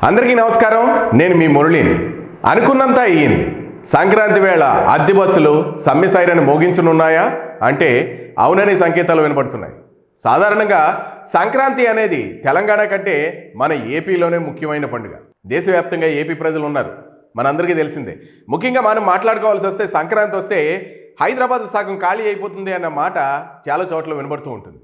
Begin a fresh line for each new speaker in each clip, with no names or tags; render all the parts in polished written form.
అందరికీ నమస్కారం. నేను మీ మురళిని. అనుకున్నంత అయ్యింది. సంక్రాంతి వేళ అద్దె బస్సులు సమ్మె సైరన్ మోగించనున్నాయా అంటే అవుననే సంకేతాలు వినపడుతున్నాయి. సాధారణంగా సంక్రాంతి అనేది తెలంగాణ కంటే మన ఏపీలోనే ముఖ్యమైన పండుగ. దేశవ్యాప్తంగా ఏపీ ప్రజలు ఉన్నారు, మనందరికీ తెలిసిందే. ముఖ్యంగా మనం మాట్లాడుకోవాల్సి వస్తే సంక్రాంతి వస్తే హైదరాబాద్ సగం ఖాళీ అయిపోతుంది అన్న మాట చాలా చోట్ల వినబడుతూ ఉంటుంది.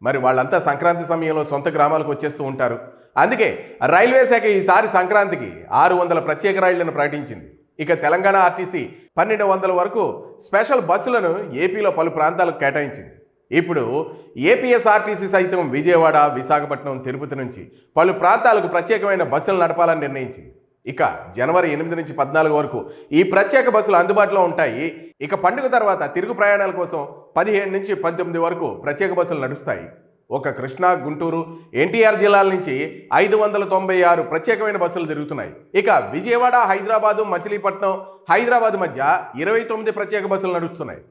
మరి వాళ్ళంతా సంక్రాంతి సమయంలో సొంత గ్రామాలకు వచ్చేస్తూ ఉంటారు. అందుకే రైల్వే శాఖ ఈసారి సంక్రాంతికి 600 ప్రత్యేక రైళ్లను ప్రకటించింది. ఇక తెలంగాణ ఆర్టీసీ 1200 వరకు స్పెషల్ బస్సులను ఏపీలో పలు ప్రాంతాలకు కేటాయించింది. ఇప్పుడు ఏపీఎస్ఆర్టీసీ సైతం విజయవాడ, విశాఖపట్నం, తిరుపతి నుంచి పలు ప్రాంతాలకు ప్రత్యేకమైన బస్సులు నడపాలని నిర్ణయించింది. ఇక జనవరి 8 నుంచి 14 వరకు ఈ ప్రత్యేక బస్సులు అందుబాటులో ఉంటాయి. ఇక పండుగ తర్వాత తిరుగు ప్రయాణాల కోసం 17 నుంచి 19 వరకు ప్రత్యేక బస్సులు నడుస్తాయి. ఒక కృష్ణా, గుంటూరు, ఎన్టీఆర్ జిల్లాల నుంచి 596 ప్రత్యేకమైన బస్సులు తిరుగుతున్నాయి. ఇక విజయవాడ, హైదరాబాదు, మచిలీపట్నం, హైదరాబాద్ మధ్య 29 ప్రత్యేక బస్సులు నడుస్తున్నాయి.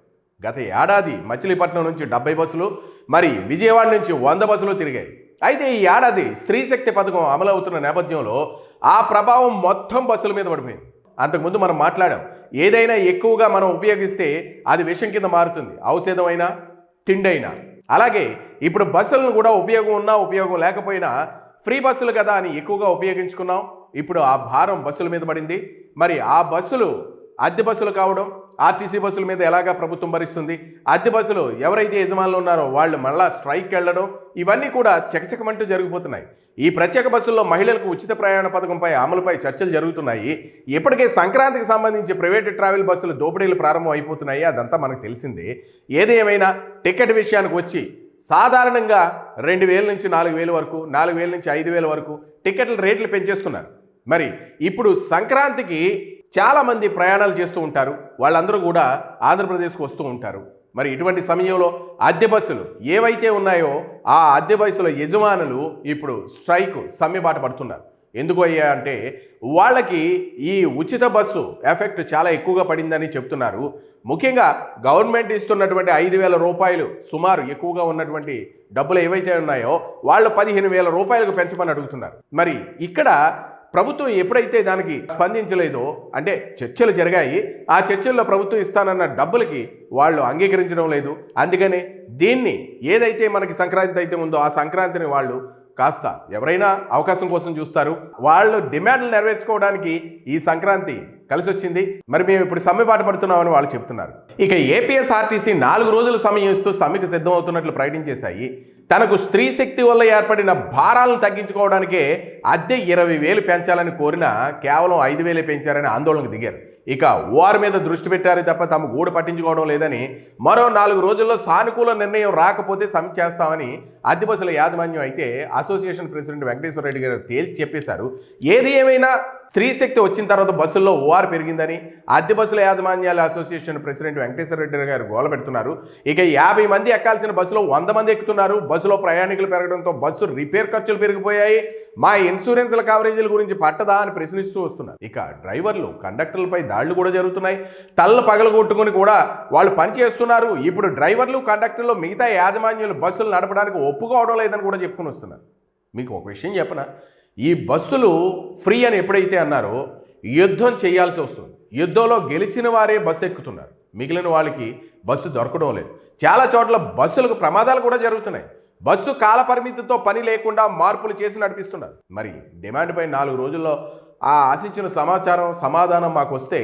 గత ఏడాది మచిలీపట్నం నుంచి 70 బస్సులు, మరి విజయవాడ నుంచి 100 బస్సులు తిరిగాయి. అయితే ఈ ఏడాది స్త్రీ శక్తి పథకం అమలవుతున్న నేపథ్యంలో ఆ ప్రభావం మొత్తం బస్సుల మీద పడిపోయింది. అంతకుముందు మనం మాట్లాడాం, ఏదైనా ఎక్కువగా మనం ఉపయోగిస్తే అది విషం కింద మారుతుంది, ఔషధమైనా తిండైనా. అలాగే ఇప్పుడు బస్సులను కూడా ఉపయోగం ఉన్నా ఉపయోగం లేకపోయినా ఫ్రీ బస్సులు కదా అని ఎక్కువగా ఉపయోగించుకున్నాం. ఇప్పుడు ఆ భారం బస్సుల మీద పడింది. మరి ఆ బస్సులు అద్దె బస్సులు కావడం, ఆర్టీసీ బస్సుల మీద ఎలాగా ప్రభుత్వం భరిస్తుంది, అద్దె బస్సులు ఎవరైతే యజమానులు ఉన్నారో వాళ్ళు మళ్ళా స్ట్రైక్ వెళ్ళడం, ఇవన్నీ కూడా చకచకమంటూ జరిగిపోతున్నాయి. ఈ ప్రత్యేక బస్సుల్లో మహిళలకు ఉచిత ప్రయాణ పథకంపై అమలుపై చర్చలు జరుగుతున్నాయి. ఇప్పటికే సంక్రాంతికి సంబంధించి ప్రైవేట్ ట్రావెల్ బస్సులు దోపిడీలు ప్రారంభం అయిపోతున్నాయి. అదంతా మనకు తెలిసిందే. ఏదేమైనా టికెట్ విషయానికి వచ్చి సాధారణంగా 2000 నుంచి 4000 వరకు, 4000 నుంచి 5000 వరకు టికెట్ల రేట్లు పెంచేస్తున్నారు. మరి ఇప్పుడు సంక్రాంతికి చాలామంది ప్రయాణాలు చేస్తూ ఉంటారు. వాళ్ళందరూ కూడా ఆంధ్రప్రదేశ్కు వస్తూ ఉంటారు. మరి ఇటువంటి సమయంలో అద్దె బస్సులు ఏవైతే ఉన్నాయో ఆ అద్దె బస్సుల యజమానులు ఇప్పుడు స్ట్రైక్ సమ్మెబాట పడుతున్నారు. ఎందుకు అయ్యా అంటే వాళ్ళకి ఈ ఉచిత బస్సు ఎఫెక్ట్ చాలా ఎక్కువగా పడిందని చెప్తున్నారు. ముఖ్యంగా గవర్నమెంట్ ఇస్తున్నటువంటి 5000 రూపాయలు సుమారు ఎక్కువగా ఉన్నటువంటి డబ్బులు ఏవైతే ఉన్నాయో వాళ్ళు 15,000 రూపాయలకు పెంచమని అడుగుతున్నారు. మరి ఇక్కడ ప్రభుత్వం ఎప్పుడైతే దానికి స్పందించలేదో, అంటే చర్చలు జరిగాయి, ఆ చర్చల్లో ప్రభుత్వం ఇస్తానన్న డబ్బులకి వాళ్ళు అంగీకరించడం లేదు. అందుకనే దీన్ని ఏదైతే మనకి సంక్రాంతి అయితే ఉందో ఆ సంక్రాంతిని వాళ్ళు కాస్త ఎవరైనా అవకాశం కోసం చూస్తారు. వాళ్ళు డిమాండ్లు నెరవేర్చుకోవడానికి ఈ సంక్రాంతి కలిసి వచ్చింది. మరి మేము ఇప్పుడు సమ్మె బాట పడుతున్నామని వాళ్ళు చెప్తున్నారు. ఇక ఏపీఎస్ఆర్టీసీ 4 రోజుల సమయం ఇస్తూ సమ్మెకు సిద్ధమవుతున్నట్లు ప్రకటించేశాయి. తనకు స్త్రీ శక్తి వల్ల ఏర్పడిన భారాలను తగ్గించుకోవడానికే అద్దె 20,000 పెంచాలని కోరినా కేవలం 5,000 పెంచారని ఆందోళనకు దిగారు. ఇక ఓఆర్ మీద దృష్టి పెట్టారే తప్ప తమ గూడు పట్టించుకోవడం లేదని, మరో 4 రోజుల్లో సానుకూల నిర్ణయం రాకపోతే సమ్మె చేస్తామని అద్దె బస్సుల యాజమాన్యం అయితే అసోసియేషన్ ప్రెసిడెంట్ వెంకటేశ్వర రెడ్డి గారు తేల్చి చెప్పేశారు. ఏది ఏమైనా స్త్రీ శక్తి వచ్చిన తర్వాత బస్సుల్లో ఓఆర్ పెరిగిందని అద్దె బస్సుల యాజమాన్యాల అసోసియేషన్ ప్రెసిడెంట్ వెంకటేశ్వర రెడ్డి గారు గోల పెడుతున్నారు. ఇక 50 మంది ఎక్కాల్సిన బస్సులో 100 మంది ఎక్కుతున్నారు. బస్సులో ప్రయాణికులు పెరగడంతో బస్సు రిపేర్ ఖర్చులు పెరిగిపోయాయి. మా ఇన్సూరెన్స్ల కవరేజీల గురించి పట్టదా అని ప్రశ్నిస్తూ వస్తున్నారు. ఇక డ్రైవర్లు, కండక్టర్లపై దాడులు కూడా జరుగుతున్నాయి. తల్ల పగలగొట్టుకుని కూడా వాళ్ళు పనిచేస్తున్నారు. ఇప్పుడు డ్రైవర్లు, కండక్టర్లు, మిగతా యాజమాన్యులు బస్సులు నడపడానికి ఒప్పుకోవడం లేదని కూడా చెప్పుకుని వస్తున్నారు. మీకు ఒక విషయం చెప్పనా, ఈ బస్సులు ఫ్రీ అని ఎప్పుడైతే అన్నారో యుద్ధం చేయాల్సి వస్తుంది. యుద్ధంలో గెలిచిన వారే బస్సు ఎక్కుతున్నారు, మిగిలిన వాళ్ళకి బస్సు దొరకడం లేదు. చాలా చోట్ల బస్సులకు ప్రమాదాలు కూడా జరుగుతున్నాయి. బస్సు కాల పరిమితితో పని లేకుండా మార్పులు చేసి నడిపిస్తున్నారు. మరి డిమాండ్పై 4 రోజుల్లో ఆ ఆశించిన సమాధానం మాకు వస్తే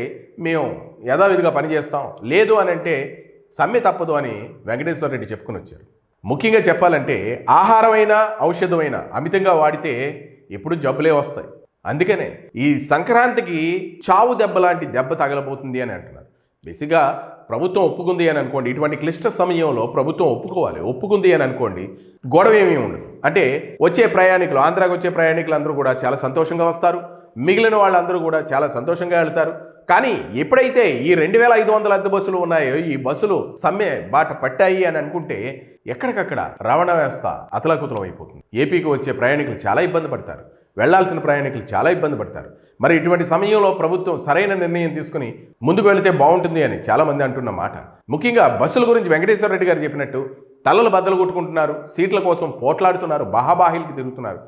మేము యథావిధిగా పనిచేస్తాం, లేదు అని అంటే సమ్మె తప్పదు అని వెంకటేశ్వర రెడ్డి చెప్పుకుని వచ్చారు. ముఖ్యంగా చెప్పాలంటే ఆహారమైనా ఔషధమైనా అమితంగా వాడితే ఎప్పుడు జబ్బులే వస్తాయి. అందుకనే ఈ సంక్రాంతికి చావు దెబ్బ లాంటి దెబ్బ తగలబోతుంది అని అంటున్నారు. బేసిక్గా ప్రభుత్వం ఒప్పుకుంది అని అనుకోండి, ఇటువంటి క్లిష్ట సమయంలో ప్రభుత్వం ఒప్పుకుంది అని అనుకోండి, గొడవ ఏమీ ఉండదు. అంటే వచ్చే ప్రయాణికులు, ఆంధ్రాకి వచ్చే ప్రయాణికులు అందరూ కూడా చాలా సంతోషంగా వస్తారు, మిగిలిన వాళ్ళందరూ కూడా చాలా సంతోషంగా వెళ్తారు. కానీ ఎప్పుడైతే ఈ 2500 అద్దె బస్సులు ఉన్నాయో, ఈ బస్సులు సమ్మె బాట పట్టాయి అని అనుకుంటే ఎక్కడికక్కడ రవాణా వ్యవస్థ అతలాకుతలం అయిపోతుంది. ఏపీకి వచ్చే ప్రయాణికులు చాలా ఇబ్బంది పడతారు, వెళ్లాల్సిన ప్రయాణికులు చాలా ఇబ్బంది పడతారు. మరి ఇటువంటి సమయంలో ప్రభుత్వం సరైన నిర్ణయం తీసుకుని ముందుకు వెళితే బాగుంటుంది అని చాలామంది అంటున్న మాట. ముఖ్యంగా బస్సుల గురించి వెంకటేశ్వర రెడ్డి గారు చెప్పినట్టు తలలు బద్దలు కొట్టుకుంటున్నారు, సీట్ల కోసం పోట్లాడుతున్నారు, బాహాబాహిల్కి తిరుగుతున్నారు.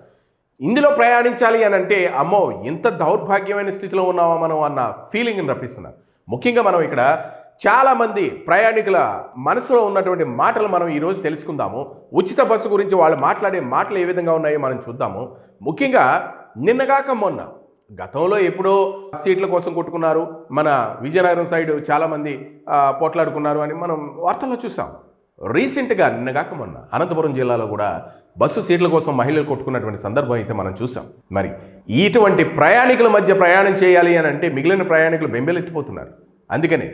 ఇందులో ప్రయాణించాలి అని అంటే అమ్మో ఎంత దౌర్భాగ్యమైన స్థితిలో ఉన్నామా మనం అన్న ఫీలింగ్ని రప్పిస్తున్నారు. ముఖ్యంగా మనం ఇక్కడ చాలామంది ప్రయాణికుల మనసులో ఉన్నటువంటి మాటలు మనం ఈరోజు తెలుసుకుందాము. ఉచిత బస్సు గురించి వాళ్ళు మాట్లాడే మాటలు ఏ విధంగా ఉన్నాయో మనం చూద్దాము. ముఖ్యంగా నిన్నగాక మొన్న గతంలో ఎప్పుడో సీట్ల కోసం కొట్టుకున్నారు, మన విజయనగరం సైడ్ చాలామంది పోట్లాడుకున్నారు అని మనం వార్తల్లో చూసాం. రీసెంట్గా నిన్నగాక మొన్న అనంతపురం జిల్లాలో కూడా బస్సు సీట్ల కోసం మహిళలు కొట్టుకున్నటువంటి సందర్భం అయితే మనం చూసాం. మరి ఇటువంటి ప్రయాణికుల మధ్య ప్రయాణం చేయాలి అని అంటే మిగిలిన ప్రయాణికులు బెంబెలెత్తిపోతున్నారు. అందుకని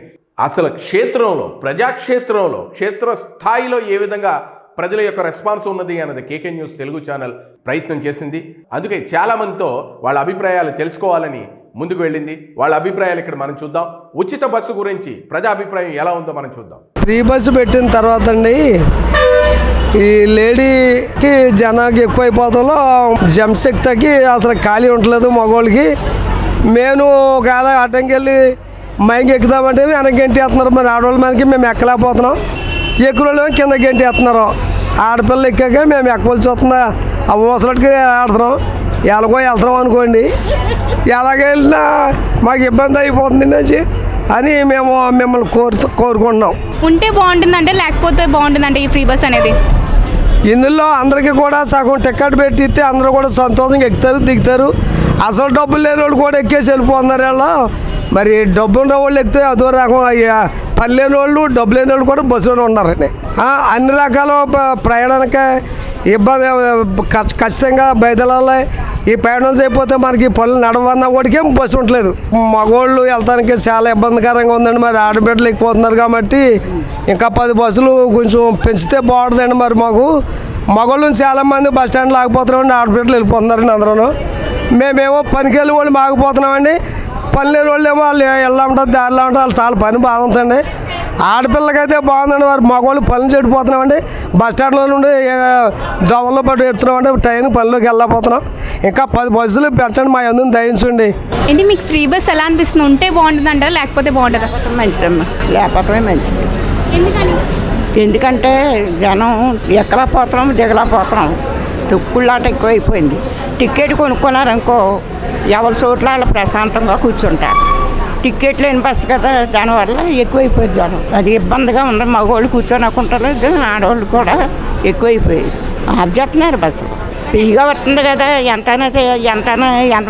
అసలు క్షేత్రంలో, ప్రజాక్షేత్రంలో, క్షేత్రస్థాయిలో ఏ విధంగా ప్రజల యొక్క రెస్పాన్స్ ఉన్నది అన్నది కేకే న్యూస్ తెలుగు ఛానల్ ప్రయత్నం చేసింది. అందుకే చాలామందితో వాళ్ళ అభిప్రాయాలు తెలుసుకోవాలని ముందుకు వెళ్ళింది. వాళ్ళ అభిప్రాయాలు ఇక్కడ మనం చూద్దాం. ఉచిత బస్సు గురించి ప్రజా అభిప్రాయం ఎలా ఉందో మనం చూద్దాం.
ఫ్రీ బస్సు పెట్టిన తర్వాత అండి ఈ లేడీకి జనానికి ఎక్కువైపోతాలో జంశక్తికి అసలు ఖాళీ ఉండలేదు. మగవాళ్ళకి మేము ఒకవేళ అడ్డంకి వెళ్ళి మైకి ఎక్కుదామంటే వెనక గంటి వేస్తున్నారు. మరి ఆడవాళ్ళ మనకి మేము ఎక్కలేకపోతున్నాం, ఎక్కువ కింద గంటి వేస్తున్నారు. ఆడపిల్లలు ఎక్కాక మేము ఎక్కవలసి వస్తుందా ఆ ఊసలకి ఆడుతున్నాం. ఎలాగో వెళ్తున్నాం అనుకోండి, ఎలాగెళ్ళినా మాకు ఇబ్బంది అయిపోతుంది నుంచి అని మేము మిమ్మల్ని కోరుకుంటున్నాం.
ఉంటే బాగుంటుందంటే లేకపోతే బాగుంటుందంటే ఈ ఫ్రీ బస్ అనేది
ఇందులో అందరికీ కూడా సగం టికెట్ పెట్టిస్తే అందరూ కూడా సంతోషంగా ఎక్కుతారు, దిగుతారు. అసలు డబ్బులు లేని వాళ్ళు కూడా ఎక్కేసి వెళ్ళిపోతున్నారు. వాళ్ళు మరి డబ్బు ఉన్న వాళ్ళు ఎక్కితే అదో రకం, పని లేని వాళ్ళు డబ్బు లేని వాళ్ళు కూడా బస్సులోనే ఉన్నారండి. అన్ని రకాల ప్రయాణానికి ఇబ్బంది ఖచ్చితంగా బయదలాలి. ఈ ప్రయాణం చేయకపోతే మనకి పనులు నడవన్న వాడికేం బస్సు ఉండలేదు. మగవాళ్ళు వెళ్తానికి చాలా ఇబ్బందికరంగా ఉందండి. మరి ఆడబిడ్డలు ఎక్కువతున్నారు కాబట్టి ఇంకా 10 బస్సులు కొంచెం పెంచితే బాగుంటుందండి. మరి మాకు మగవాళ్ళు చాలామంది బస్ స్టాండ్ ఆగిపోతున్నామండి, ఆడబిడ్డలు వెళ్ళిపోతున్నారండి అందరూ. మేమేమో పనికి వెళ్ళి వాళ్ళు ఆగిపోతున్నామండి. పని లేని వాళ్ళు ఏమో వాళ్ళు వెళ్ళమంటారు, దారిలో ఉంటారు. వాళ్ళు చాలా పని బాగుంటుందండి. ఆడపిల్లకైతే బాగుందండి. మరి మగవాళ్ళు పనులు చెడిపోతున్నామండి. బస్ స్టాండ్లో నుండి దోవల్లో పట్టు ఎడుతున్నామండి. టైం పనిలోకి వెళ్ళకపోతున్నాం. ఇంకా 10 బస్సులు పెంచండి, మా ఎందుకు దయించండి.
ఏంటి మీకు ఫ్రీ బస్ ఎలా అనిపిస్తుంది? ఉంటే బాగుంటుంది అంటారా లేకపోతే బాగుంటుందా?
మంచిదమ్మా, లేకపోతే మంచిది.
ఎందుకని?
ఎందుకంటే జనం ఎక్కలేకపోతున్నాం, దిగలేకపోతున్నాం. తొక్కుళ్ళాట ఎక్కువైపోయింది. టికెట్ కొనుక్కున్నారనుకో ఎవరి చోట్ల వాళ్ళు ప్రశాంతంగా కూర్చుంటారు. టికెట్ లేని బస్సు కదా, దానివల్ల ఎక్కువైపోయింది జనం. అది ఇబ్బందిగా ఉంది. మగవాళ్ళు కూర్చోనకుంటలేదు, ఆడవాళ్ళు కూడా ఎక్కువైపోయింది. ఆఫ్ చేస్తున్నారు బస్సు. ఫ్రీగా వస్తుంది కదా, ఎంతమంది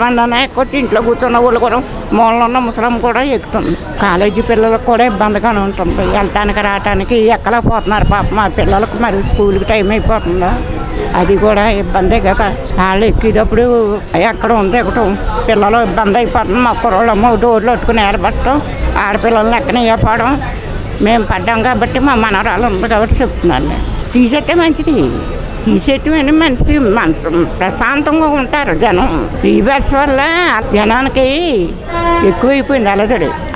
అన్నా ఎక్కొచ్చి ఇంట్లో కూర్చున్న వాళ్ళు కూడా, మూలలో ఉన్న ముసలం కూడా ఎక్కుతుంది. కాలేజీ పిల్లలకు కూడా ఇబ్బందిగానే ఉంటుంది. వెళ్తానికి రావటానికి ఎక్కలేకపోతున్నారు పాప. మా పిల్లలకు మరి స్కూల్కి టైం అయిపోతుందా, అది కూడా ఇబ్బందే కదా. వాళ్ళు ఎక్కేటప్పుడు ఎక్కడ ఉంది ఎక్కడం, పిల్లలు ఇబ్బంది అయిపోతుంది. మా కుర్రోళ్ళమ్మ డోర్లు పట్టుకుని ఏడబట్టడం, ఆడపిల్లల్ని ఎక్కనే చెప్పడం మేము పడ్డాం కాబట్టి మా మనవరాలు ఉంది కాబట్టి చెప్తున్నాను. తీసేస్తే మంచిది, తీసేయటమని మనసు ప్రశాంతంగా ఉంటారు జనం. ఫ్రీ బస్ వల్ల జనానికి ఎక్కువైపోయింది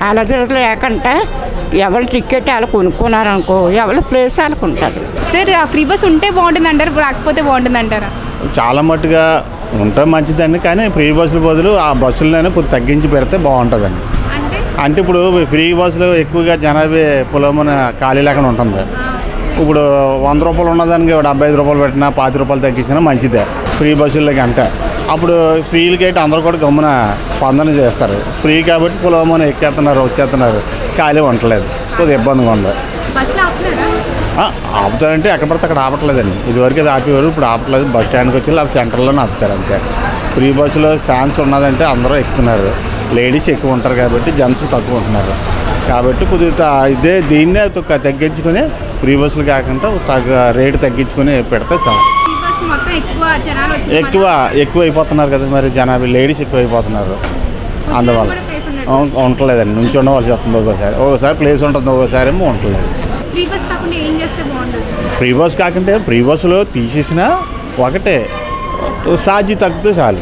అలజడి లేకుండా ఎవరు టికెట్ వాళ్ళు కొనుక్కున్నారనుకో ఎవరు ప్లేస్ వాళ్ళకు ఉంటారు.
సార్ ఆ ఫ్రీ బస్ ఉంటే బాగుంటుంది అంటారు లేకపోతే బాగుంటుంది అంటారా?
చాలా మట్టుగా ఉంటే మంచిదండి. కానీ ఫ్రీ బస్సుల బదులు ఆ బస్సులనే కొద్ది తగ్గించి పెడితే బాగుంటుందండి. అంటే ఇప్పుడు ఫ్రీ బస్సులు ఎక్కువగా జనాభా పొలమున ఖాళీ లేకుండా ఉంటుంది. ఇప్పుడు 100 రూపాయలు ఉన్నదానికి 75 రూపాయలు పెట్టినా 50 రూపాయలు తగ్గించినా మంచిదే ఫ్రీ బస్సులకి. అంటే అప్పుడు ఫ్రీలకి అయితే అందరూ కూడా గమ్మున స్పందన చేస్తారు. ఫ్రీ కాబట్టి పొలమున ఎక్కేస్తున్నారు, వచ్చేస్తున్నారు, ఖాళీ ఉండలేదు, కొద్దిగా ఇబ్బందిగా ఉంది. ఆపుతారంటే ఎక్కడ పడితే అక్కడ ఆపట్లేదండి. ఇదివరకు అది ఆపేవారు, ఇప్పుడు ఆపట్లేదు. బస్ స్టాండ్కి వచ్చి లేకపోతే సెంటర్లోనే ఆపుతారు అంతే. ఫ్రీ బస్సులో ఛాన్స్ ఉన్నదంటే అందరూ ఎక్కుతున్నారు. లేడీస్ ఎక్కువ ఉంటారు కాబట్టి జెంట్స్ తక్కువ ఉంటున్నారు. కాబట్టి కొద్దిగా దీన్నే తగ్గించుకొని ఫ్రీ బస్సులు కాకుండా రేటు తగ్గించుకొని పెడితే చాలా ఎక్కువ అయిపోతున్నారు కదా. మరి జనాభా లేడీస్ ఎక్కువ అయిపోతున్నారు, అందువల్ల ఉండలేదండి. నుంచి ఉండవలసి వస్తుంది. ఒకసారి ప్లేస్ ఉంటుంది, ఒకసారి ఏమో ఉండలేదు. ఫ్రీ బస్ కాకుంటే ఫ్రీ బస్సులో తీసేసినా ఒకటే ఛార్జీ తగ్గితే చాలు.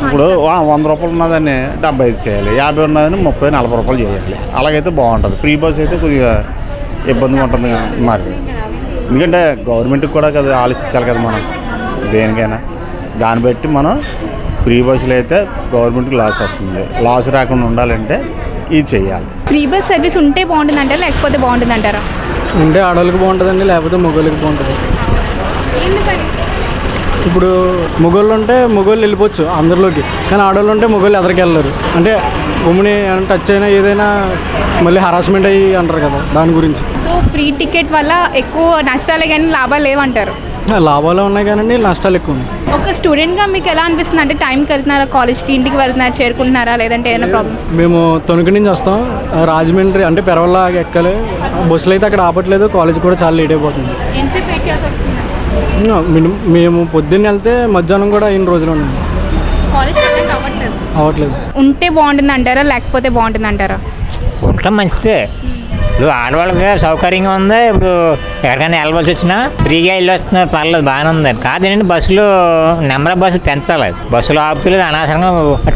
ఇప్పుడు 100 రూపాయలు ఉన్నదాన్ని 75 చేయాలి, 50 ఉన్నదాన్ని 30-40 రూపాయలు చేయాలి. అలాగైతే బాగుంటుంది. ఫ్రీ బస్ అయితే కొద్దిగా ఇబ్బందిగా ఉంటుంది. మరి ఎందుకంటే గవర్నమెంట్కి కూడా కదా ఆలోచించాలి కదా మనం దేనికైనా. దాన్ని బట్టి మనం ఫ్రీ బస్సులు అయితే గవర్నమెంట్కి లాస్ వస్తుంది. లాస్ రాకుండా ఉండాలంటే ఇది చెయ్యాలి.
ఫ్రీ బస్ సర్వీస్ ఉంటే బాగుంటుంది అంటారా లేకపోతే బాగుంటుంది అంటారా?
ఉంటే ఆడవాళ్ళకి బాగుంటుందండి, లేకపోతే మగవాళ్ళకి బాగుంటుంది.
ఎందుకని?
ఇప్పుడు మొగోళ్ళు ఉంటే మొగోళ్ళు వెళ్ళిపోవచ్చు అందరిలోకి, కానీ ఆడవాళ్ళు ఉంటే మొగోళ్ళు ఎదరికి వెళ్ళరు. అంటే ఉమ్మని టచ్ అయినా ఏదైనా మళ్ళీ హరాస్మెంట్ అయ్యి అంటారు కదా, దాని గురించి.
సో ఫ్రీ టికెట్ వల్ల ఎక్కువ నష్టాలే కానీ లాభాలు లేవంటారు.
లాభాలు ఉన్నాయి కానీ నష్టాలు ఎక్కువ ఉన్నాయి.
ఒక స్టూడెంట్గా మీకు ఎలా అనిపిస్తుంది? అంటే టైంకి వెళ్తున్నారా, కాలేజ్కి ఇంటికి వెళ్తున్నారా, చేరుకుంటున్నారా, లేదంటే ఏదైనా ప్రాబ్లం?
మేము తణుకు నుంచి వస్తాం, రాజమండ్రి అంటే పెరవల్ల ఎక్కాలి. బస్సులు అయితే అక్కడ ఆపట్లేదు, కాలేజ్ కూడా చాలా లేట్ అయిపోతుంది.
ఎంతసేపు వెయిట్ చేయాల్సి వస్తుంది?
మేము పొద్దున్న వెళ్తే మధ్యాహ్నం కూడా అయిన రోజులు ఉన్నాయి.
కాలేజ్ అవ్వట్లేదు.
అవ్వట్లేదు.
ఉంటే బాగుంటుంది అంటారా, లేకపోతే బాగుంటుంది అంటారా?
ఉండటం మంచిదే. ఇప్పుడు ఆడవాళ్ళకి సౌకర్యంగా ఉంది. ఇప్పుడు ఎక్కడికైనా వెళ్ళవలసి వచ్చినా ఫ్రీగా వెళ్ళి వస్తున్నారు, పర్లేదు, బాగానే ఉంది. కాదేనండి, బస్సులు నెంబర్ ఆఫ్ బస్సులు పెంచాలి. బస్సులు ఆపుతలేదు, అనవసరంగా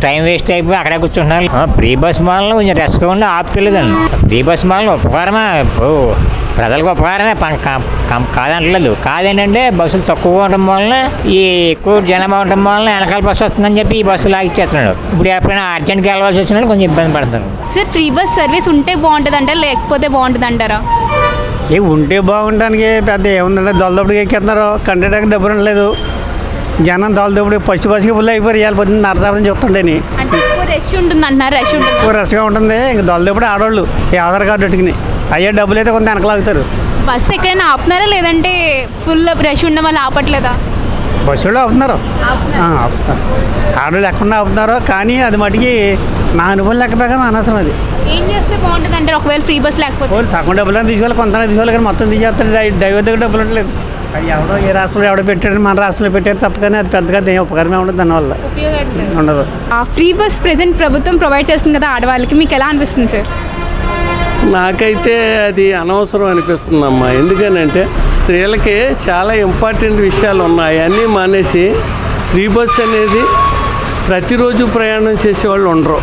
టైం వేస్ట్ అయిపోయి అక్కడే కూర్చుంటున్నారు. ఫ్రీ బస్ వల్ల కొంచెం రెస్ట్గా ఉండి ఆపుతలేదండి. ఫ్రీ బస్ వల్ల ఉపకారమే, ప్రజలకు ఉపకారమే, కాదంటలేదు. కాదేంటంటే బస్సులు తక్కువ ఉండటం వలన, ఈ ఎక్కువ జనాభా ఉండటం వలన వెనకాల బస్సు వస్తుందని చెప్పి ఈ బస్సు లాగిచ్చేస్తున్నాడు. ఇప్పుడు ఎప్పుడైనా అర్జెంట్గా వెళ్ళవలసి వచ్చినా కొంచెం ఇబ్బంది పడతారు.
సార్, ఫ్రీ బస్ సర్వీస్ ఉంటే బాగుంటుంది అంటారా, లేకపోతే బాగుంటుంది అంటారా?
ఉంటే బాగుండడానికి పెద్ద ఏముందంటే దొలదొప్పటికి ఎక్కేస్తున్నారు, కండక్టర్కి డబ్బులు ఉండలేదు. జనం దొలదొప్పటి ఫస్ట్ బస్కి ఫుల్ అయిపోయి ఇవాళ పొద్దున్న నరసాపని చెప్తుండేని.
అంటే ఎక్కువ రష్ ఉంటుంది అంటున్నారు. రష్ ఉంటుంది,
ఎక్కువ రష్గా ఉంటుంది. ఇంక దొలదొప్పటి ఆడవాళ్ళు ఈ ఆధార్ కార్డు పెట్టుకుని అయ్యే డబ్బులు అయితే కొంత వెనకలాగుతారు.
బస్సు ఎక్కడైనా ఆపుతున్నారా, లేదంటే ఫుల్ రష్ ఉండడం వల్ల ఆపట్లేదా?
బస్సులో ఆపుతున్నారు, ఆపుతున్నారు. ఆడవాళ్ళు ఎక్కడ ఆపుతున్నారు, కానీ అది మటుకి నా అనుభవం లెక్క ప్రకారం అనవసరం. అది
ఏం చేస్తే బాగుంటుంది అంటారు ఒకవేళ ఫ్రీ బస్ లేకపోతే?
సగం డబ్బులు అని తీసుకోవాలి, కొంత తీసుకోవాలి, కానీ మొత్తం తీసేస్తారు. డ్రైవర్ దగ్గర డబ్బులు ఉండలేదు. అది ఎవడో ఏ రాష్ట్రంలో ఎవడో పెట్టాడు, మన రాష్ట్రంలో పెట్టారు తప్ప, కానీ అది పెద్దగా ఏం ఉపకారమే ఉండదు దానివల్ల, ఉండదు.
ఫ్రీ బస్ ప్రెజెంట్ ప్రభుత్వం ప్రొవైడ్ చేస్తుంది కదా ఆడవాళ్ళకి, మీకు ఎలా అనిపిస్తుంది సార్?
నాకైతే అది అనవసరం అనిపిస్తుందమ్మా. ఎందుకనంటే స్త్రీలకి చాలా ఇంపార్టెంట్ విషయాలు ఉన్నాయి, అన్నీ మానేసి ఫ్రీ బస్ అనేది ప్రతిరోజు ప్రయాణం చేసేవాళ్ళు ఉండరు.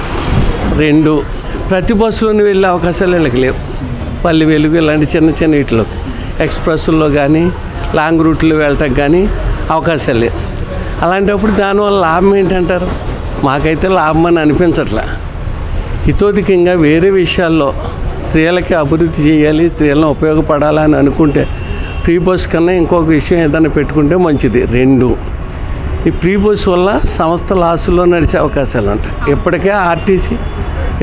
2, ప్రతి బస్సులోని వెళ్ళే అవకాశాలు వీళ్ళకి లేవు. పల్లి వెలుగు ఇలాంటి చిన్న చిన్న వీటిలో ఎక్స్ప్రెస్లో కానీ లాంగ్ రూట్లో వెళ్ళటానికి కానీ అవకాశాలు లేవు. అలాంటప్పుడు దానివల్ల లాభం ఏంటంటారు? మాకైతే లాభం అని అనిపించట్లే. ఇతోధికంగా వేరే విషయాల్లో స్త్రీలకి అభివృద్ధి చేయాలి, స్త్రీలను ఉపయోగపడాలని అనుకుంటే ఫ్రీ బస్ కన్నా ఇంకొక విషయం ఏదైనా పెట్టుకుంటే మంచిది. 2, ఈ ఫ్రీ బస్ వల్ల సంస్థ లాసుల్లో నడిచే అవకాశాలు ఉంటాయి. ఇప్పటికే ఆర్టీసీ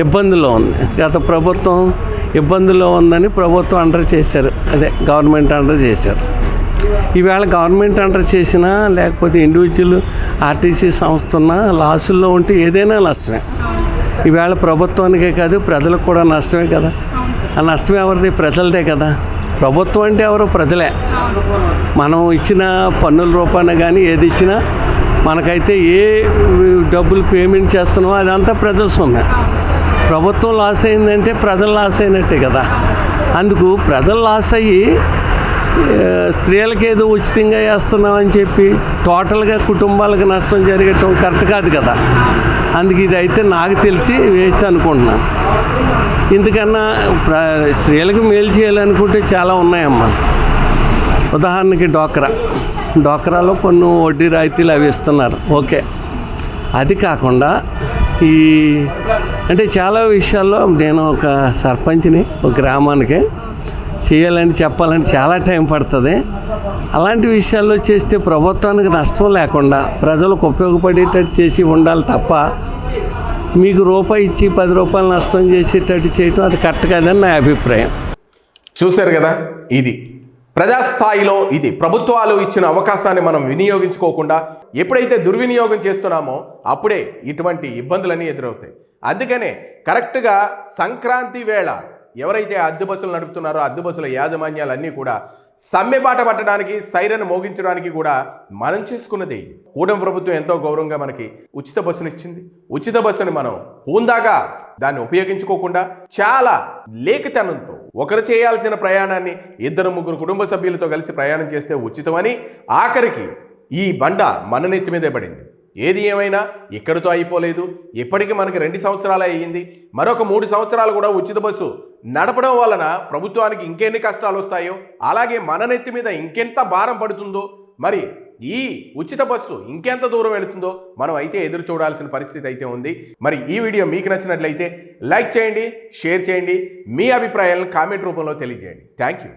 ఇబ్బందుల్లో ఉంది. గత ప్రభుత్వం ఇబ్బందుల్లో ఉందని ప్రభుత్వం అండర్ చేశారు, అదే గవర్నమెంట్ అండర్ చేశారు. ఈవేళ గవర్నమెంట్ అండర్ చేసినా లేకపోతే ఇండివిజువల్ ఆర్టీసీ సంస్థ ఉన్న లాసుల్లో ఉంటే ఏదైనా నష్టమే. ఈవేళ ప్రభుత్వానికే కాదు ప్రజలకు కూడా నష్టమే కదా. ఆ నష్టం ఎవరిది? ప్రజలదే కదా. ప్రభుత్వం అంటే ఎవరు? ప్రజలే. మనం ఇచ్చిన పన్నుల రూపాన కానీ ఏది ఇచ్చినా మనకైతే ఏ డబ్బులు పేమెంట్ చేస్తున్నామో అదంతా ప్రజల సొమ్మే. ప్రభుత్వం లాస్ అయిందంటే ప్రజలు లాస్ అయినట్టే కదా. అందుకు ప్రజలు లాస్ అయ్యి స్త్రీలకు ఏదో ఉచితంగా వేస్తున్నామని చెప్పి టోటల్గా కుటుంబాలకు నష్టం జరగటం కరెక్ట్ కాదు కదా. అందుకు ఇది అయితే నాకు తెలిసి వేస్ట్ అనుకుంటున్నాను. ఇందుకన్నా స్త్రీలకు మేలు చేయాలనుకుంటే చాలా ఉన్నాయమ్మా. ఉదాహరణకి డోక్రాలో కొన్ని వడ్డీ రాయితీలు అవి ఇస్తున్నారు, ఓకే. అది కాకుండా అంటే చాలా విషయాల్లో నేను ఒక సర్పంచ్ని, ఒక గ్రామానికి చేయాలని చెప్పాలని చాలా టైం పడుతుంది. అలాంటి విషయాల్లో చేస్తే ప్రభుత్వానికి నష్టం లేకుండా ప్రజలకు ఉపయోగపడేటట్టు చేసి ఉండాలి తప్ప మీకు రూపాయి ఇచ్చి 10 రూపాయలు నష్టం చేసేటట్టు చేయటం అది కరెక్ట్ కాదని నా అభిప్రాయం.
చూశారు కదా, ఇది ప్రజాస్థాయిలో ఇది ప్రభుత్వాలు ఇచ్చిన అవకాశాన్ని మనం వినియోగించుకోకుండా ఎప్పుడైతే దుర్వినియోగం చేస్తున్నామో అప్పుడే ఇటువంటి ఇబ్బందులన్నీ ఎదురవుతాయి. అందుకనే కరెక్ట్గా సంక్రాంతి వేళ ఎవరైతే అద్దె బస్సులు నడుపుతున్నారో అద్దె బస్సుల యాజమాన్యాలన్నీ కూడా సమ్మెబాట పట్టడానికి, సైరన్ మోగించడానికి కూడా మనం చేసుకున్నదే ఇది. కూటమి ప్రభుత్వం ఎంతో గౌరవంగా మనకి ఉచిత బస్సును ఇచ్చింది. ఉచిత బస్సుని మనం హోందాగా దాన్ని ఉపయోగించుకోకుండా చాలా లేఖతనంతో ఒకరు చేయాల్సిన ప్రయాణాన్ని 2-3 కుటుంబ సభ్యులతో కలిసి ప్రయాణం చేస్తే ఉచితమని ఆఖరికి ఈ బండ మన నెత్తి మీదే పడింది. ఏది ఏమైనా ఇక్కడితో అయిపోలేదు. ఇప్పటికీ మనకి 2 సంవత్సరాలే అయ్యింది. మరొక 3 సంవత్సరాలు కూడా ఉచిత బస్సు నడపడం వలన ప్రభుత్వానికి ఇంకెన్ని కష్టాలు వస్తాయో, అలాగే మన నెత్తి మీద ఇంకెంత భారం పడుతుందో, మరి ఈ ఉచిత బస్సు ఇంకెంత దూరం వెళుతుందో మనం అయితే ఎదురు చూడాల్సిన పరిస్థితి అయితే ఉంది. మరి ఈ వీడియో మీకు నచ్చినట్లయితే లైక్ చేయండి, షేర్ చేయండి, మీ అభిప్రాయాలను కామెంట్ రూపంలో తెలియజేయండి. Thank you.